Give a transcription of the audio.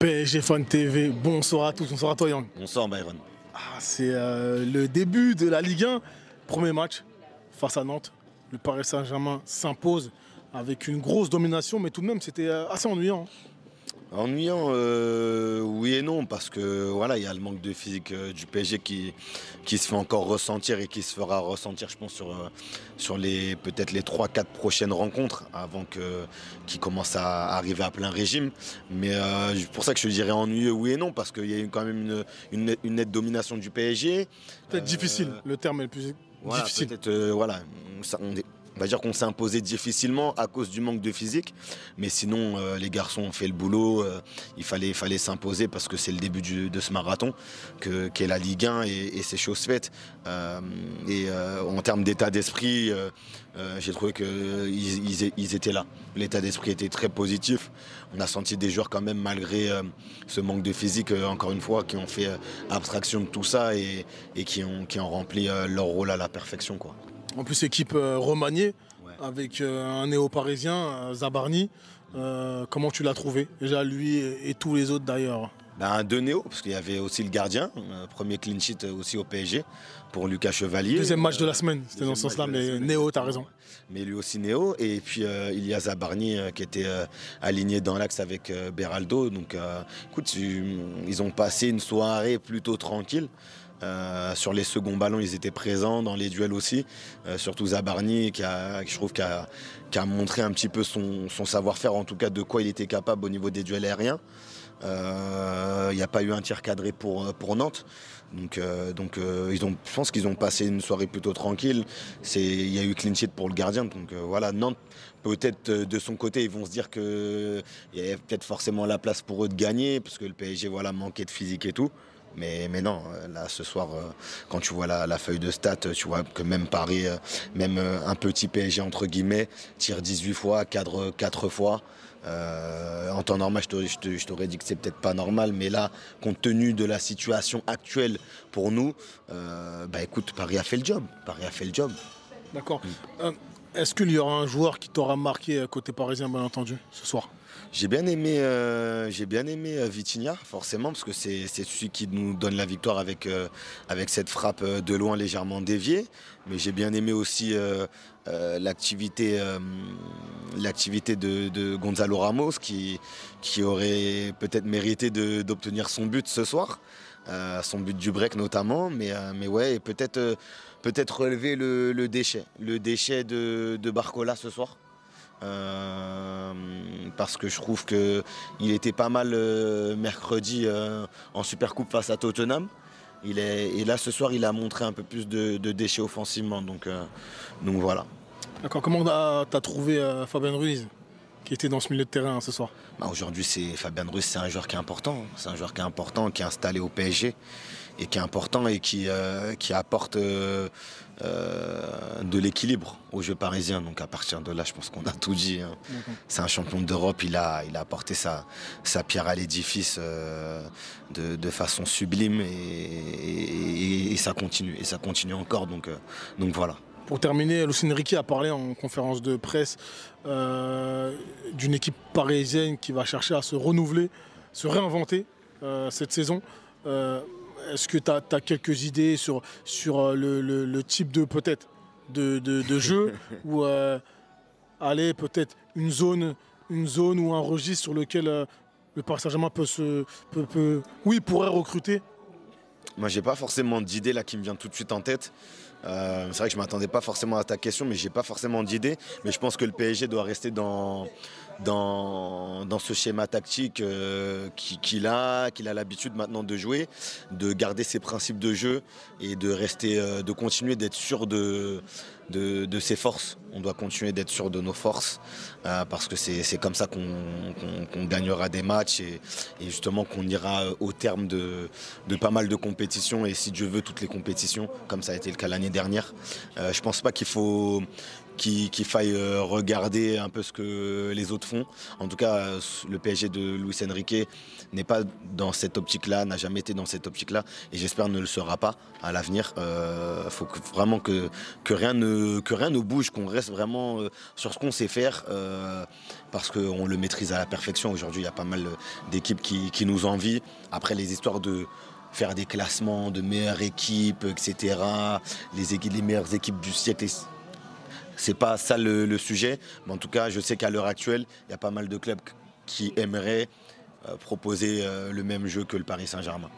PSG Fan TV, bonsoir à tous, bonsoir à toi Yang. Bonsoir Byron. C'est le début de la Ligue 1, premier match face à Nantes. Le Paris Saint-Germain s'impose avec une grosse domination, mais tout de même c'était assez ennuyant. Ennuyant, oui et non, parce que voilà, il y a le manque de physique du PSG qui se fait encore ressentir et qui se fera ressentir, je pense, sur peut-être les 3-4 prochaines rencontres avant qu'ils commencent à arriver à plein régime. Mais pour ça que je dirais ennuyeux, oui et non, parce qu'il y a eu quand même une nette domination du PSG. Peut-être difficile, le terme est le plus difficile. Peut-être, on va dire qu'on s'est imposé difficilement à cause du manque de physique. Mais sinon, les garçons ont fait le boulot. Il fallait s'imposer parce que c'est le début de ce marathon qu'est la Ligue 1 et c'est chose faite. En termes d'état d'esprit, j'ai trouvé qu'ils étaient là. L'état d'esprit était très positif. On a senti des joueurs quand même, malgré ce manque de physique, encore une fois, qui ont fait abstraction de tout ça et qui ont rempli leur rôle à la perfection, quoi. En plus, équipe remaniée, ouais, avec un néo-parisien, Zabarni. Comment tu l'as trouvé? Déjà, lui et tous les autres d'ailleurs. Deux néo, parce qu'il y avait aussi le gardien, premier clean sheet aussi au PSG pour Lucas Chevalier. Deuxième match de la semaine, c'était dans ce sens-là, mais néo, t'as raison. Mais lui aussi néo, et puis il y a Zabarni qui était aligné dans l'axe avec Beraldo. Donc écoute, ils ont passé une soirée plutôt tranquille. Sur les seconds ballons, ils étaient présents, dans les duels aussi. Surtout Zabarni, je trouve, qui a montré un petit peu son savoir-faire, en tout cas de quoi il était capable au niveau des duels aériens. Il n'y a pas eu un tir cadré pour Nantes. Donc je pense qu'ils ont passé une soirée plutôt tranquille. Il y a eu clean sheet pour le gardien. Donc voilà, Nantes, peut-être de son côté, ils vont se dire qu'il y avait peut-être forcément la place pour eux de gagner, parce que le PSG manquait de physique et tout. Mais non, là ce soir, quand tu vois la feuille de stats, tu vois que même Paris, même un petit PSG entre guillemets, tire 18 fois, cadre 4 fois. En temps normal, je t'aurais dit que c'est peut-être pas normal, mais là, compte tenu de la situation actuelle pour nous, écoute, Paris a fait le job. D'accord. Est-ce qu'il y aura un joueur qui t'aura marqué côté parisien, bien entendu, ce soir? J'ai bien aimé Vitinha, forcément, parce que c'est celui qui nous donne la victoire avec cette frappe de loin légèrement déviée. Mais j'ai bien aimé aussi l'activité de Gonzalo Ramos, qui aurait peut-être mérité d'obtenir son but ce soir, son but du break notamment. Mais ouais, et peut-être relever le déchet de Barcola ce soir. Parce que je trouve qu'il était pas mal mercredi en Supercoupe face à Tottenham. Et là ce soir il a montré un peu plus de déchets offensivement, donc voilà. D'accord, comment t'as trouvé Fabien Ruiz qui était dans ce milieu de terrain ce soir? Aujourd'hui Fabien Ruiz, c'est un joueur qui est important. C'est un joueur qui est important, qui est installé au PSG et qui est important et qui apporte de l'équilibre au jeu parisien. Donc à partir de là, je pense qu'on a tout dit, hein. C'est un champion d'Europe, il a apporté sa pierre à l'édifice de façon sublime et ça continue encore. Donc voilà. Pour terminer, Luis Enrique a parlé en conférence de presse d'une équipe parisienne qui va chercher à se renouveler, se réinventer cette saison. Est-ce que tu as quelques idées sur le type de peut-être de jeu ou aller peut-être une zone ou un registre sur lequel le Paris Saint-Germain pourrait recruter? Moi, j'ai pas forcément d'idée là qui me vient tout de suite en tête. C'est vrai que je ne m'attendais pas forcément à ta question, mais j'ai pas forcément d'idée. Mais je pense que le PSG doit rester dans ce schéma tactique qu'il a l'habitude maintenant de jouer, de garder ses principes de jeu et de continuer d'être sûr de ses forces. On doit continuer d'être sûr de nos forces parce que c'est comme ça qu'on gagnera des matchs et justement qu'on ira au terme de pas mal de compétitions, et si Dieu veut toutes les compétitions, comme ça a été le cas l'année dernière. Je pense pas qu'il faut qu'il faille regarder un peu ce que les autres font. En tout cas, le PSG de Luis Enrique n'est pas dans cette optique-là, n'a jamais été dans cette optique-là, et j'espère ne le sera pas à l'avenir. Il faut vraiment que rien ne bouge, qu'on reste vraiment sur ce qu'on sait faire, parce qu'on le maîtrise à la perfection. Aujourd'hui, il y a pas mal d'équipes qui nous envient. Après, les histoires de faire des classements de meilleures équipes, etc., les meilleures équipes du siècle, c'est pas ça le sujet, mais en tout cas, je sais qu'à l'heure actuelle, il y a pas mal de clubs qui aimeraient proposer le même jeu que le Paris Saint-Germain.